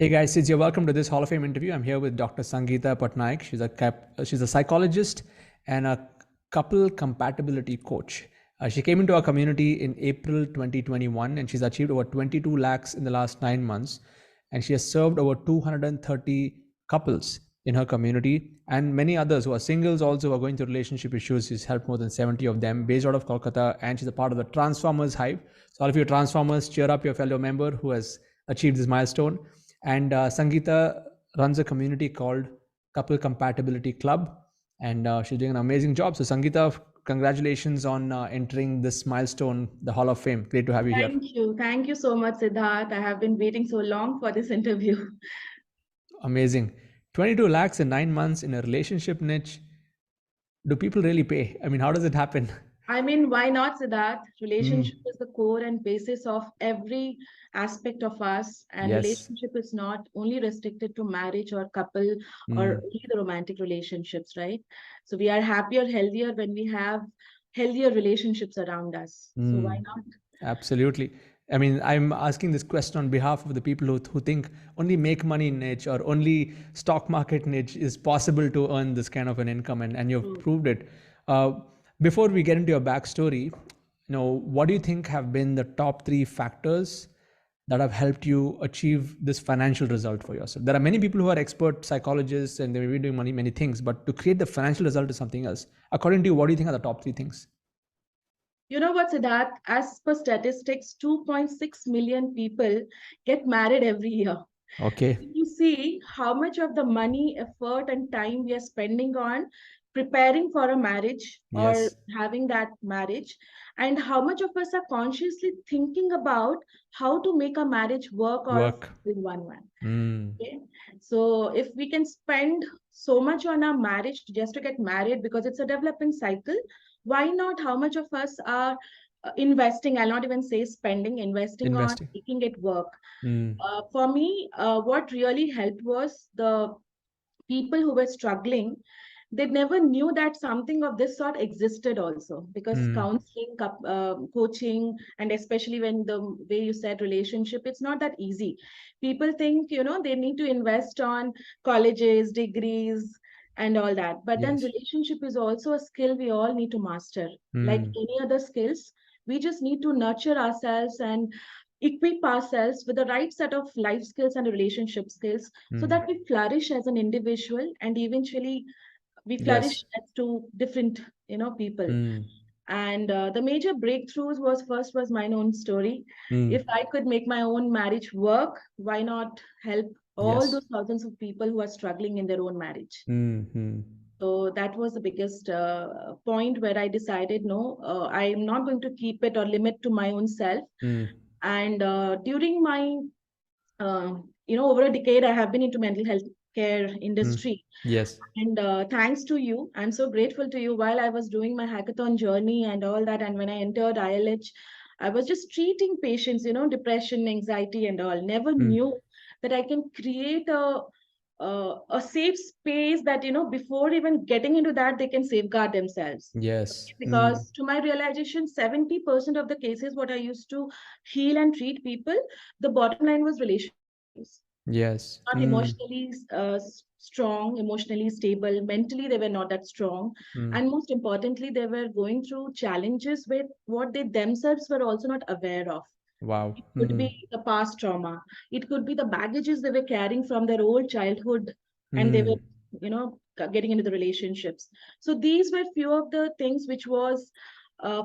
Hey guys, since you're welcome to this Hall of Fame interview, I'm here with Dr. Sangeeta Pattanaik. She's a psychologist and a couple compatibility coach. She came into our community in April 2021 and she's achieved over 22 lakhs in the last 9 months. And she has served over 230 couples in her community and many others who are singles also who are going through relationship issues. She's helped more than 70 of them based out of Kolkata, and she's a part of the Transformers Hive. So all of you Transformers, cheer up your fellow member who has achieved this milestone. And Sangeeta runs a community called Couple Compatibility Club, and she's doing an amazing job. So Sangeeta, congratulations on entering this milestone, the Hall of Fame. Great to have you here. Thank you. Thank you so much, Siddharth. I have been waiting so long for this interview. Amazing. 22 lakhs in 9 months in a relationship niche. Do people really pay? I mean, how does it happen? I mean, why not, Siddharth? Relationship Mm, is the core and basis of every aspect of us, and yes. relationship is not only restricted to marriage or couple or Mm, only the romantic relationships, right? So we are happier, healthier when we have healthier relationships around us. So why mm. not? Absolutely. I mean, I'm asking this question on behalf of the people who think only make money niche or only stock market niche is possible to earn this kind of an income, and you've True. proved it. Uh, Before we get into your backstory, what do you think have been the top three factors that have helped you achieve this financial result for yourself? There are many people who are expert psychologists and they may be doing many things, but to create the financial result is something else. According to you, what do you think are the top three things? You know what, Siddharth? As per statistics, 2.6 million people get married every year. Okay. You see how much of the money, effort, and time we are spending on preparing for a marriage or Yes. having that marriage, and how much of us are consciously thinking about how to make a marriage work or Work. with one man. Mm. Okay, so if we can spend so much on our marriage just to get married because it's a developing cycle, why not? How much of us are investing? I'll not even say spending, investing on Investing. making it work. Mm. For me, what really helped was the people who were struggling. They never knew that something of this sort existed also, because Mm. counseling, coaching, and especially when the way you said relationship, it's not that easy. People think, they need to invest on colleges, degrees, and all that. But then Yes. relationship is also a skill we all need to master. Like Mm. any other skills, we just need to nurture ourselves and equip ourselves with the right set of life skills and relationship skills so Mm. that we flourish as an individual and eventually we Yes. flourish as to different people. Mm. And the major breakthroughs was first was my own story. Mm. If I could make my own marriage work, why not help all Yes. those thousands of people who are struggling in their own marriage? Mm. Mm. So that was the biggest point where I decided, no, I am not going to keep it or limit to my own self. Mm. And during my uh, over a decade, I have been into mental health care Mm. industry. Yes. And thanks to you, I'm so grateful to you. While I was doing my hackathon journey and all that, and when I entered ILH, I was just treating patients, depression, anxiety, and all. Never Mm. knew that I can create a safe space that, before even getting into that, they can safeguard themselves. Yes. Mm. Because to my realization, 70% of the cases, what I used to heal and treat people, the bottom line was relationships. Yes. Not Mm. emotionally strong, emotionally stable. Mentally, they were not that strong. Mm. And most importantly, they were going through challenges with what they themselves were also not aware of. Wow. It could Mm. be the past trauma. It could be the baggages they were carrying from their old childhood, and they were, Mm. getting into the relationships. So these were few of the things which was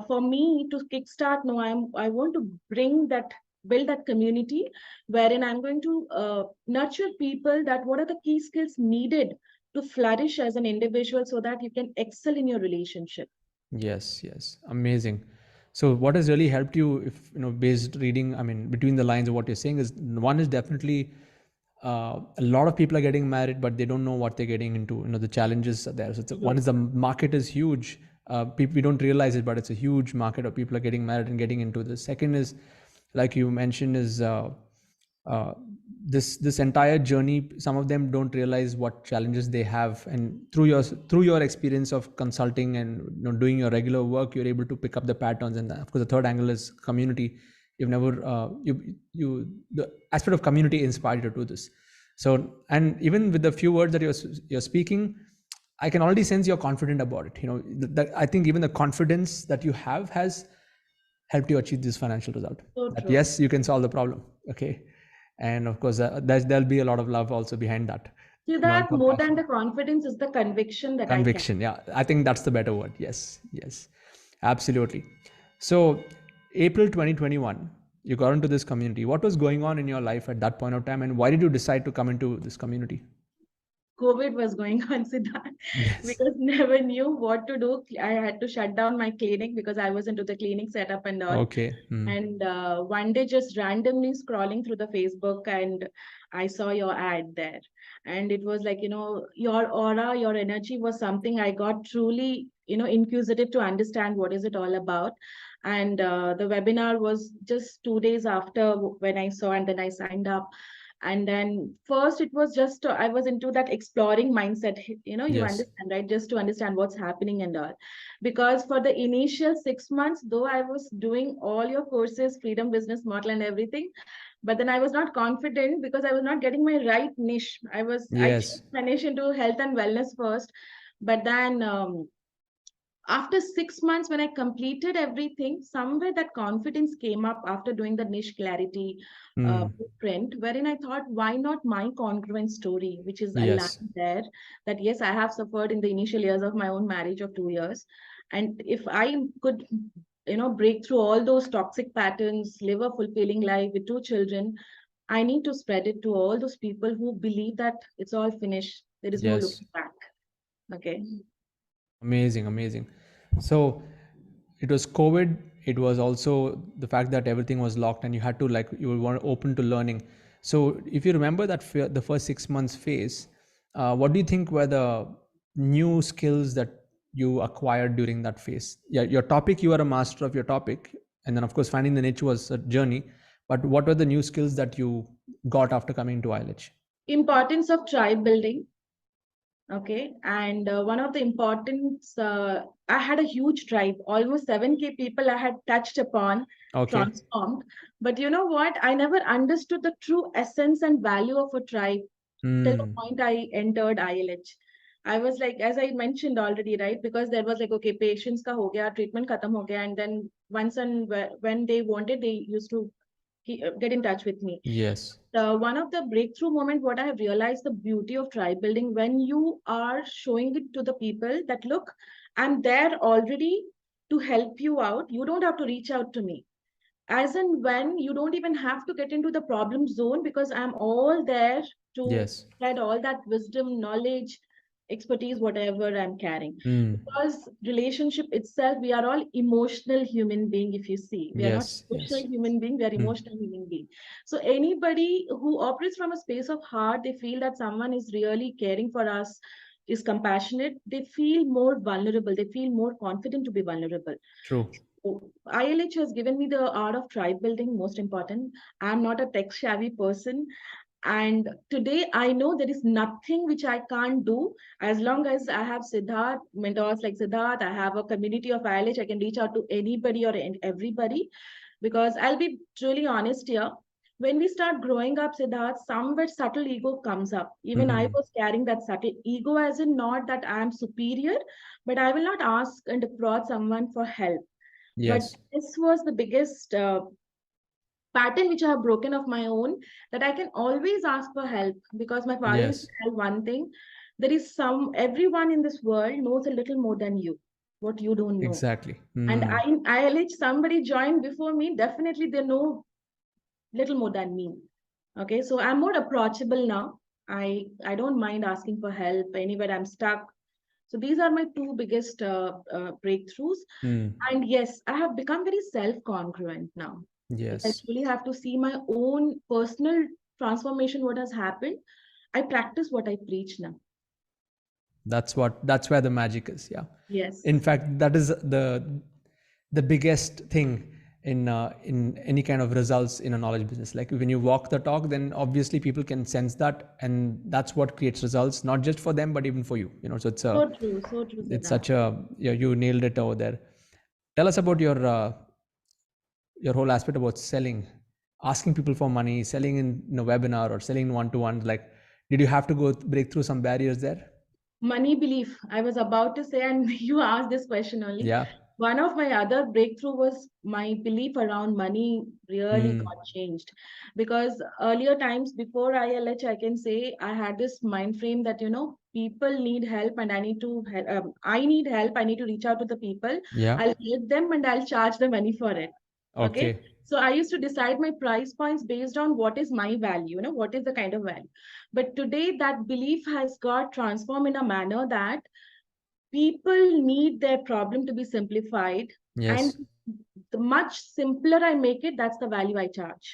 for me to kickstart. No, I want to bring that, build that community wherein I'm going to nurture people that what are the key skills needed to flourish as an individual so that you can excel in your relationship. Yes. Yes. Amazing. So, what has really helped you, if based reading, I mean, between the lines of what you're saying, is one is definitely a lot of people are getting married, but they don't know what they're getting into. The challenges are there. So, one is the market is huge. People, we don't realize it, but it's a huge market of people are getting married and getting into this. Second is, like you mentioned, is uh, this entire journey. Some of them don't realize what challenges they have, and through your experience of consulting and doing your regular work, you're able to pick up the patterns. And of course, the third angle is community. You've never the aspect of community inspired you to do this. So, and even with the few words that you're speaking, I can already sense you're confident about it. That I think even the confidence that you have has helped you achieve this financial result. So That true. yes, you can solve the problem. Okay, and of course, there'll be a lot of love also behind that, See and a lot that of more than compassion, the confidence is the conviction that I can. conviction. Yeah, I think that's the better word. Yes, yes, absolutely. So, April 2021, you got into this community. What was going on in your life at that point of time, and why did you decide to come into this community? COVID was going on, Siddharth, Yes. because never knew what to do. I had to shut down my clinic because I was into the clinic setup and all. Okay. And one day, just randomly scrolling through the Facebook, and I saw your ad there. And it was like, your aura, your energy was something I got truly, inquisitive to understand what is it all about. And the webinar was just 2 days after when I saw, and then I signed up. And then first it was just I was into that exploring mindset, you Yes. understand, right? Just to understand what's happening and all. Because for the initial 6 months, though I was doing all your courses, freedom business model and everything, but then I was not confident because I was not getting my right niche. I Yes. changed my niche into health and wellness first. But then after 6 months, when I completed everything, somewhere that confidence came up after doing the niche clarity Hmm. blueprint, wherein I thought, why not my congruent story, which is Yes. aligned there, that yes, I have suffered in the initial years of my own marriage of 2 years. And if I could, break through all those toxic patterns, live a fulfilling life with 2 children, I need to spread it to all those people who believe that it's all finished. There is no Yes. looking back. Okay. Amazing. Amazing. So it was COVID. It was also the fact that everything was locked and you had to you were open to learning. So if you remember that the first 6 months phase, what do you think were the new skills that you acquired during that phase? Yeah, your topic, you were a master of your topic, and then of course finding the niche was a journey. But what were the new skills that you got after coming to ILH? Importance of tribe building. Okay. And one of the importance, I had a huge tribe, almost 7K people I had touched upon, Okay. transformed. But you know what? I never understood the true essence and value of a tribe till the Hmm. point I entered ILH. I was like, as I mentioned already, right? Because there was like, okay, patients ka ho gaya, treatment khatam ho gaya, and then once and when they wanted, they used to get in touch with me. Yes. One of the breakthrough moment, what I have realized, the beauty of tribe building, when you are showing it to the people that look, I'm there already to help you out. You don't have to reach out to me. As and when you don't even have to get into the problem zone, because I'm all there to Yes. spread all that wisdom, knowledge, expertise, whatever I'm carrying. Hmm. Because relationship itself, we are all emotional human being. If you see, we are not Yes. social Yes. human being, we are Hmm. emotional human being. So anybody who operates from a space of heart, they feel that someone is really caring for us, is compassionate, they feel more vulnerable, they feel more confident to be vulnerable. True. So ILH has given me the art of tribe building, most important. I'm not a tech savvy person. And today I know there is nothing which I can't do as long as I have Siddharth, mentors like Siddharth. I have a community of ILH. I can reach out to anybody or everybody, because I'll be truly honest here. When we start growing up, Siddharth, somewhere subtle ego comes up. Even I Hmm. was carrying that subtle ego, as in not that I am superior, but I will not ask and approach someone for help. But Yes. this was the biggest pattern which I have broken of my own, that I can always ask for help, because my father used to Yes. tell one thing: there is everyone in this world knows a little more than you, what you don't know. Exactly. And Hmm. I allege somebody joined before me, definitely they know little more than me. Okay, so I'm more approachable now. I don't mind asking for help anywhere I'm stuck. So these are my two biggest breakthroughs. Hmm. And yes, I have become very self-congruent now. If I Yes. truly have to see my own personal transformation, what has happened, I practice what I preach now. That's where the magic is. Yeah. In Yes, fact, that is the biggest thing in any kind of results in a knowledge business. Like when you walk the talk, then obviously people can sense that, and that's what creates results, not just for them, but even for you. So so true, it's Siddharth. such a, yeah, you nailed it over there. Tell us about your whole aspect about selling, asking people for money, selling in a webinar or selling one to one. Like, Did you have to go break through some barriers there? Money belief. I was about to say, and you asked this question only. Yeah. One of my other breakthrough was my belief around money really Mm. got changed, because earlier times before ILH, I can say I had this mind frame that people need help and I need to help. I need help. I need to reach out to the people. Yeah. I'll help them and I'll charge the money for it. Okay. Okay. So I used to decide my price points based on what is my value, what is the kind of value. But today that belief has got transformed in a manner that people need their problem to be simplified. And Yes. the much simpler I make it, that's the value I charge.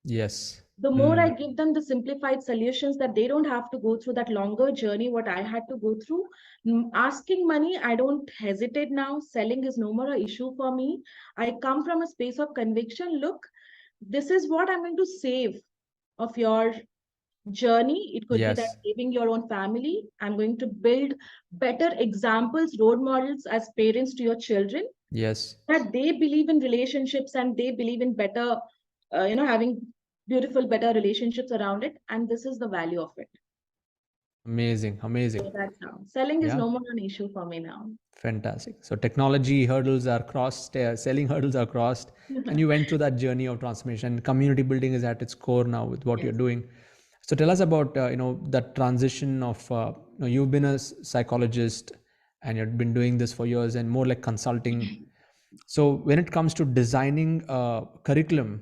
Yes. The more I Mm. give them the simplified solutions, that they don't have to go through that longer journey, what I had to go through. Asking money, I don't hesitate now. Selling is no more an issue for me. I come from a space of conviction. Look, this is what I'm going to save of your journey. It could be that Yes. saving your own family. I'm going to build better examples, role models as parents to your children, Yes. that they believe in relationships and they believe in better, having beautiful, better relationships around it. And this is the value of it. Amazing. Amazing. So that's how selling is Yeah. no more an issue for me now. Fantastic. So technology hurdles are crossed, selling hurdles are crossed, and you went through that journey of transformation. Community building is at its core now with what you're Yes. doing. So tell us about that transition of you've been a psychologist and you've been doing this for years and more like consulting. So when it comes to designing a curriculum,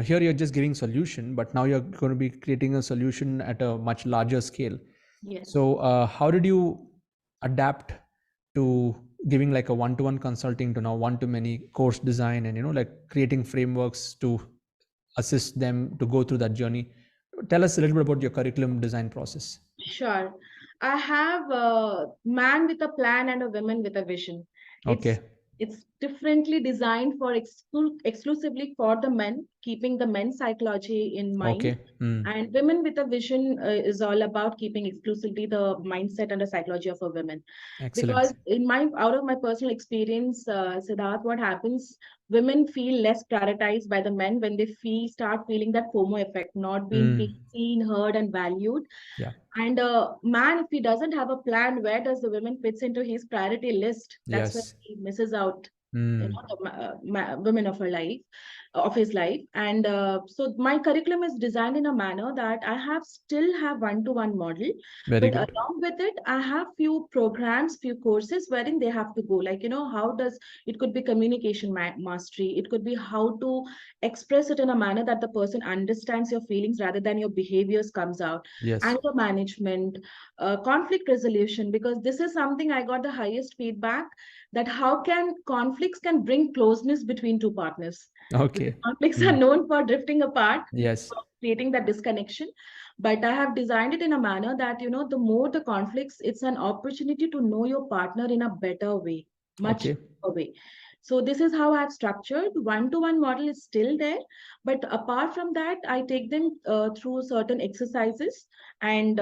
here you're just giving solution, but now you're going to be creating a solution at a much larger scale. Yes. So how did you adapt to giving like a one-to-one consulting to now one-to-many course design and like creating frameworks to assist them to go through that journey? Tell us a little bit about your curriculum design process. Sure. I have a man with a plan and a woman with a vision. It's Okay. it's differently designed for exclusively for the men, keeping the men's psychology in mind. Okay. Mm. And women with a vision is all about keeping exclusively the mindset and the psychology of a woman. Excellent. Because out of my personal experience, Siddharth, what happens? Women feel less prioritized by the men when they start feeling that FOMO effect, not being Mm. seen, heard, and valued. Yeah. And a man, if he doesn't have a plan, where does the women fits into his priority list? That's where Yes. he misses out, Mm. the women of her life, of his life. And so my curriculum is designed in a manner that I still have one-to-one model, Very but good. along with it, I have few programs, few courses wherein they have to go. Like how does it could be communication mastery? It could be how to express it in a manner that the person understands your feelings rather than your behaviors comes out. Yes. Anger management, conflict resolution, because this is something I got the highest feedback, that how can conflicts can bring closeness between two partners, because Okay. conflicts are Mm. known for drifting apart, Yes. for creating that disconnection. But I have designed it in a manner that the more the conflicts, it's an opportunity to know your partner in a better way, much Okay. better way. So this is how I've structured. One-to-one model is still there, but apart from that, I take them through certain exercises, and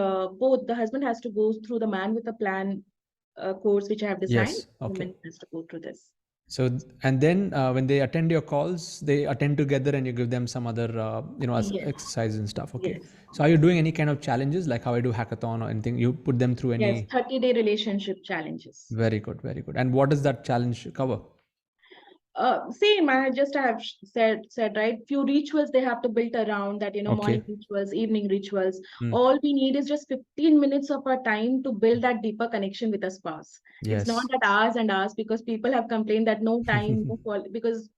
both the husband has to go through the man with a plan course which I have designed. Yes. The Okay. woman has to go through this. So, and then when they attend your calls, they attend together and you give them some other, Yes, exercise and stuff. Okay. yes, So, are you yes, doing any kind of challenges like how I do hackathon or anything? You put them through yes. any? 30-day relationship challenges. Very good. Very good. And what does that challenge cover? Same. I have said right. Few rituals they have to build around that. Morning Okay. rituals, evening rituals. Hmm. All we need is just 15 minutes of our time to build that deeper connection with a spouse. It's not Yes. that hours and hours, because people have complained that no time, no because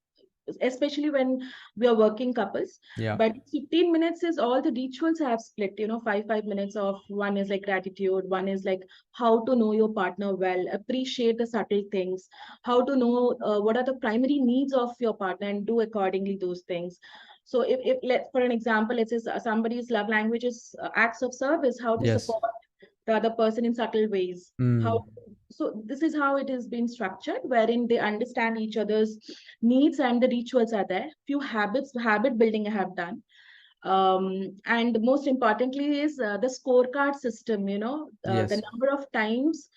especially when we are working couples. Yeah. But 15 minutes is all the rituals I have split, 5 minutes of one is like gratitude, one is like how to know your partner well, appreciate the subtle things, how to know what are the primary needs of your partner and do accordingly those things. So if let for an example, let's say somebody's love language is acts of service, how to Yes. support the other person in subtle ways. How Hmm. so this is how it is being structured, wherein they understand each other's needs and the rituals are there. Few habit building I have done. And most importantly is the scorecard system, the Yes. number of times.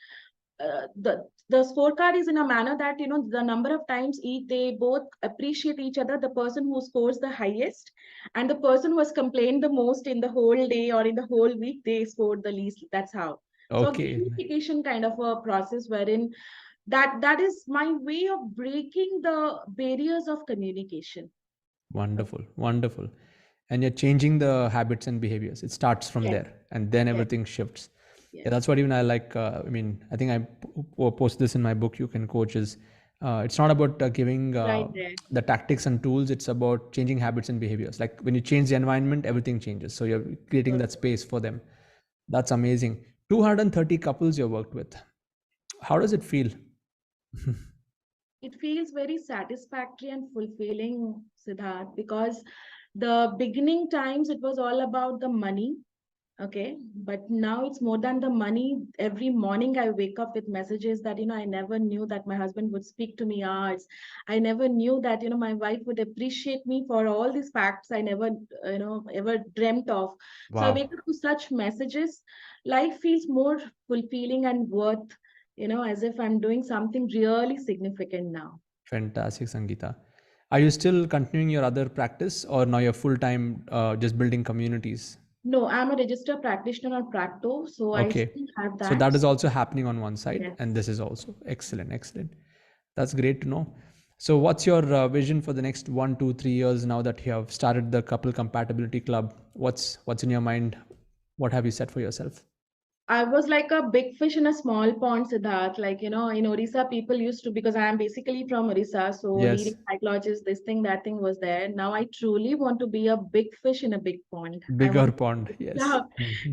the scorecard is in a manner that, the number of times they both appreciate each other, the person who scores the highest and the person who has complained the most in the whole day or in the whole week, they scored the least. That's how. So a Okay. gamification kind of a process wherein that is my way of breaking the barriers of communication. Wonderful, wonderful. And you're changing the habits and behaviors. It starts from Yes, there, and then yes, everything shifts. Yeah, yes. that's what even I like. I mean, I think I post this in my book. You can coach is. It's not about giving Right there. the tactics and tools. It's about changing habits and behaviors. Like when you change the environment, everything changes. So you're creating So that true. space for them. That's amazing. 230 couples you worked with. How does it feel? It feels very satisfactory and fulfilling, Siddharth, because the beginning times it was all about the money. Okay, but now it's more than the money. Every morning I wake up with messages that, I never knew that my husband would speak to me hours. I never knew that, my wife would appreciate me for all these facts I never, ever dreamt of. So I Wow. wake up to such messages. Life feels more fulfilling and worth, as if I'm doing something really significant now. Fantastic, Sangeeta. Are you still continuing your other practice, or now you're full time just building communities? No, I'm a registered practitioner on Practo, so I Okay. still have So that. that is also happening on one side, and Yes. this is also excellent, excellent. That's great to know. So, what's your vision for the next 1, 2, 3 years now that you have started the Couple Compatibility Club? What's in your mind? What have you set for yourself? I was like a big fish in a small pond, Siddharth. Like, in Orissa, people used to, because I am basically from Orissa, so Yes, leading psychologist, this thing, that thing was there. Now I truly want to be a big fish in a big pond. I bigger want pond. to Yes.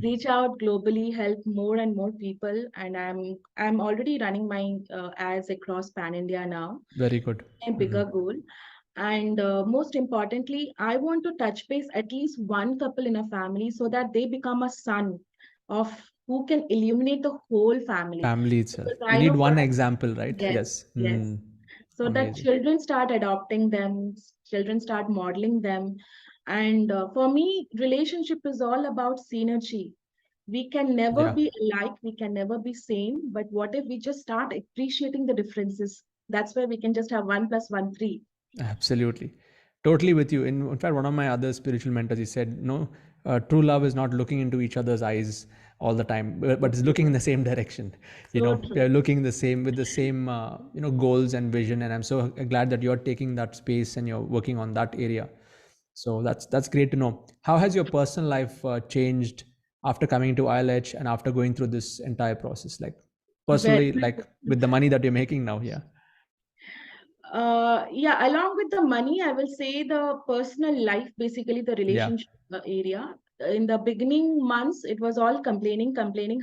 reach out globally, help more and more people. And I'm already running my ads across Pan India now, Very good. a bigger goal. And most importantly, I want to touch base at least one couple in a family so that they become a son of who can illuminate the whole family. Family itself. Because You I need know for one a, example, right? yes, Yes. yes. So that Amazing. children start adopting them, children start modeling them. And for me, relationship is all about synergy. We can never Yeah. be alike, we can never be same. But what if we just start appreciating the differences? That's where we can just have one plus one, three. Absolutely. Totally with you. In fact, one of my other spiritual mentors, he said, no, true love is not looking into each other's eyes all the time, but it's looking in the same direction. So They're true. looking the same with the same, goals and vision. And I'm so glad that you're taking that space and you're working on that area. So that's great to know. How has your personal life changed after coming to ILH and after going through this entire process? Like Very. personally, like with the money that you're making now. Yeah. Yeah, along with the money, I will say the personal life, basically the Yeah. relationship area. In the beginning months, it was all complaining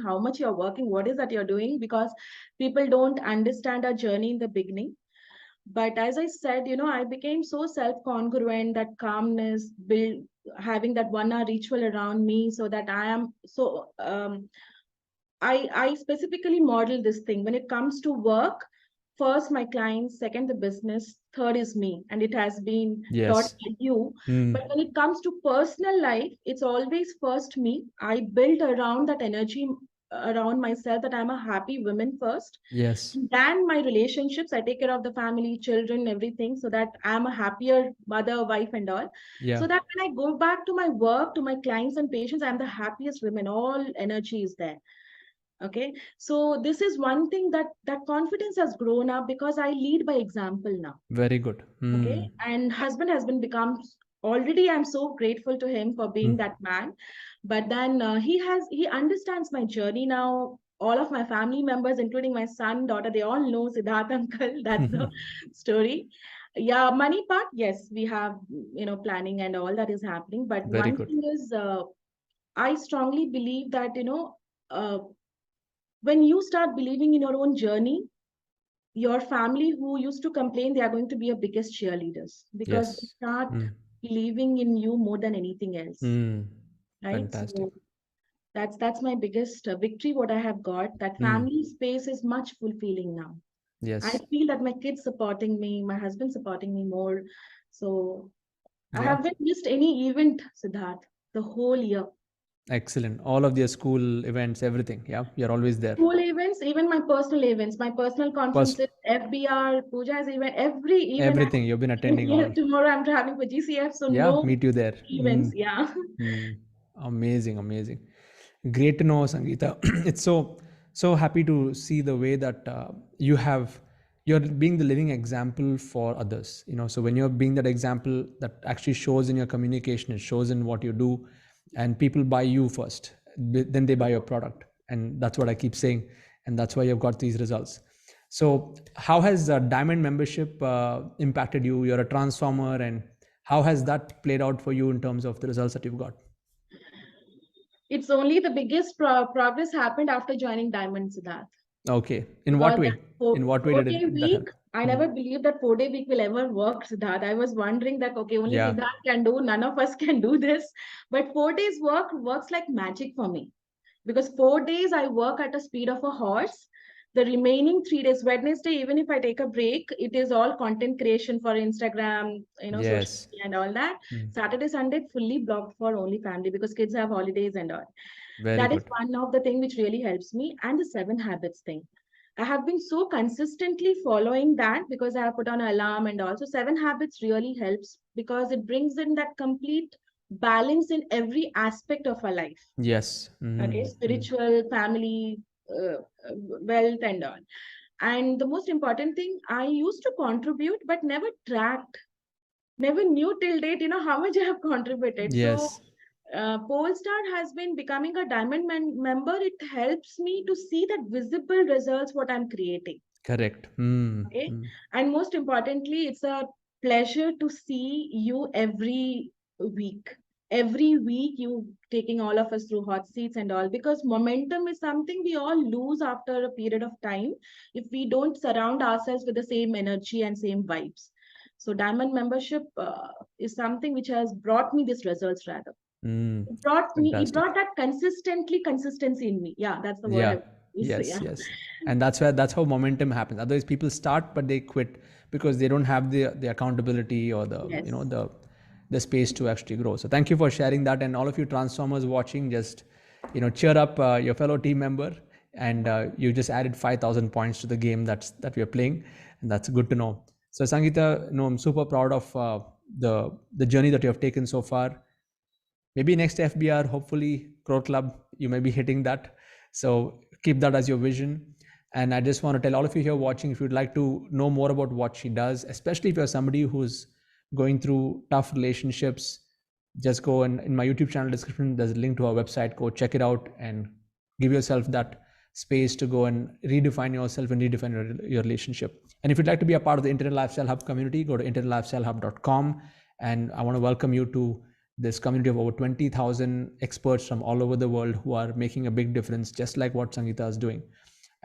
how much you're working, what is that you're doing, because people don't understand our journey in the beginning. But as I said, I became so self-congruent, that calmness, build having that 1 hour ritual around me, so that I am so I specifically model this thing when it comes to work. First, my clients, second, the business, third is me. And it has been taught Yes. by you. But Mm. when it comes to personal life, it's always first me. I build around that energy around myself that I'm a happy woman first. Yes. Then my relationships, I take care of the family, children, everything, so that I'm a happier mother, wife, and all. Yeah. So that when I go back to my work, to my clients and patients, I'm the happiest woman. All energy is there. Okay, so this is one thing that confidence has grown up because I lead by example now. Very good. Okay, Mm. and husband has been become, already I'm so grateful to him for being Mm. that man. But then he understands my journey now. All of my family members, including my son, daughter, they all know Siddharth uncle. That's the story. Yeah, money part, yes, we have, planning and all that is happening. But Very one good. thing is, I strongly believe that, uh, when you start believing in your own journey, your family who used to complain, they are going to be your biggest cheerleaders because they Yes. start Mm. believing in you more than anything else, Mm. right? Fantastic. So that's my biggest victory. What I have got, that Mm. family space is much fulfilling now. I Yes. feel that my kids supporting me, my husband supporting me more. So I Yeah. haven't missed any event, Siddharth, the whole year. Excellent. All of their school events, everything. Yeah, you're always there. School events, even my personal First, conferences, FBR, Puja's event, every event. everything you've been attending Yes, all. tomorrow I'm traveling for GCF, so Yeah, no meet you there. events. Yeah. Amazing, amazing. Great to know, Sangeeta. It's so happy to see the way that you're being the living example for others. So when you're being that example, that actually shows in your communication, it shows in what you do, and people buy you first, then they buy your product, and that's what I keep saying, and that's why you've got these results. So how has Diamond membership impacted you? You're a transformer, and how has that played out for you in terms of the results that you've got? It's only the biggest progress happened after joining Diamond, Siddharth. Okay. In what Because way? that In what way did 4 day that week, help? I Hmm. never believed that 4 day week will ever work, Siddharth. I was wondering that, okay, only Yeah. Siddharth can do, none of us can do this. But 4 days works like magic for me. Because 4 days I work at a speed of a horse. The remaining 3 days, Wednesday, even if I take a break, it is all content creation for Instagram, social Yes. media and all that. Hmm. Saturday, Sunday, fully blocked for only family because kids have holidays and all. Very That is good. one of the thing which really helps me. And the 7 habits thing. I have been so consistently following that because I have put on an alarm and also 7 habits really helps because it brings in that complete balance in every aspect of our life. Yes. Okay, Mm-hmm. spiritual, family, wealth, and all. And the most important thing, I used to contribute, but never tracked, never knew till date, how much I have contributed. So, Yes. Polestar has been becoming a diamond member. It helps me to see that visible results what I'm creating. Correct. Okay, Mm-hmm. and most importantly, it's a pleasure to see you week every week you taking all of us through hot seats and all, because momentum is something we all lose after a period of time if we don't surround ourselves with the same energy and same vibes. So diamond membership is something which has brought me these results. Rather, Mm. it Fantastic. brought that consistency in me. Yeah, that's the word I Yeah. would use. So Yes. yeah. Yes. And that's how momentum happens. Otherwise, people start but they quit because they don't have the accountability or Yes. the space to actually grow. So thank you for sharing that, and all of you transformers watching, just cheer up your fellow team member, and you just added 5,000 points to the game that we are playing, and that's good to know. So Sangeeta, I'm super proud of the journey that you have taken so far. Maybe next FBR, hopefully Crore Club, you may be hitting that. So keep that as your vision. And I just want to tell all of you here watching, if you'd like to know more about what she does, especially if you're somebody who's going through tough relationships, just go and in my YouTube channel description, there's a link to our website. Go check it out and give yourself that space to go and redefine yourself and redefine your relationship. And if you'd like to be a part of the Internet Lifestyle Hub community, go to internetlifestylehub.com. And I want to welcome you to this community of over 20,000 experts from all over the world who are making a big difference, just like what Sangeeta is doing.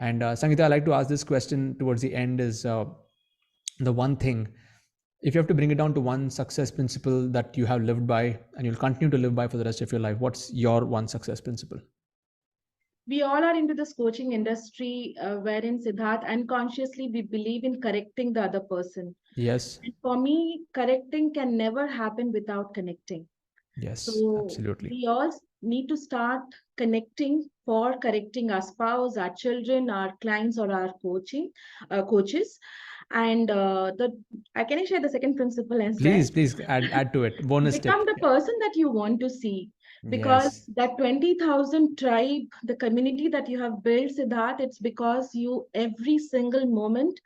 And Sangeeta, I like to ask this question towards the end is the one thing, if you have to bring it down to one success principle that you have lived by and you'll continue to live by for the rest of your life, what's your one success principle? We all are into this coaching industry wherein Siddharth unconsciously we believe in correcting the other person. Yes. And for me, correcting can never happen without connecting. Yes, So absolutely. we all need to start connecting for correcting our spouse, our children, our clients, or our coaches. And the I can share the second principle as well. Please add to it. Bonus Become tip. the Yeah. person that you want to see, because Yes. that 20,000 tribe, the community that you have built, Siddharth, it's because you every single moment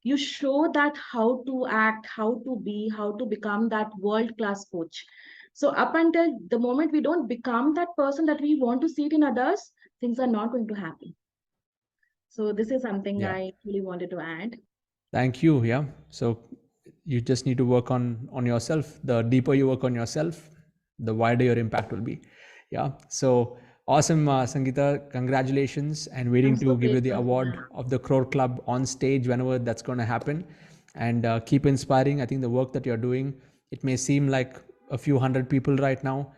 you show that how to act, how to be, how to become that world class coach. So up until the moment we don't become that person that we want to see it in others, things are not going to happen. So this is something Yeah. I really wanted to add. Thank you. Yeah. So you just need to work on yourself. The deeper you work on yourself, the wider your impact will be. Yeah. So awesome, Sangeeta. Congratulations, and I'm waiting so to give you the grateful for award that. of the Crore Club on stage whenever that's going to happen. And keep inspiring. I think the work that you're doing, it may seem like a few hundred people right now.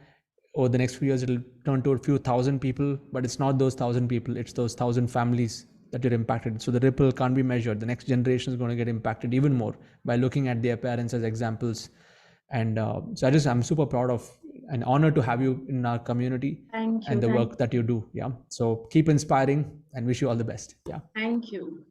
Over the next few years, it'll turn to a few thousand people, but it's not those thousand people, it's those thousand families that you're impacted. So the ripple can't be measured. The next generation is going to get impacted even more by looking at their parents as examples. And so I'm super proud of an honor to have you in our community Thank and you. the Thank work that you do. Yeah. So keep inspiring and wish you all the best. Yeah. Thank you.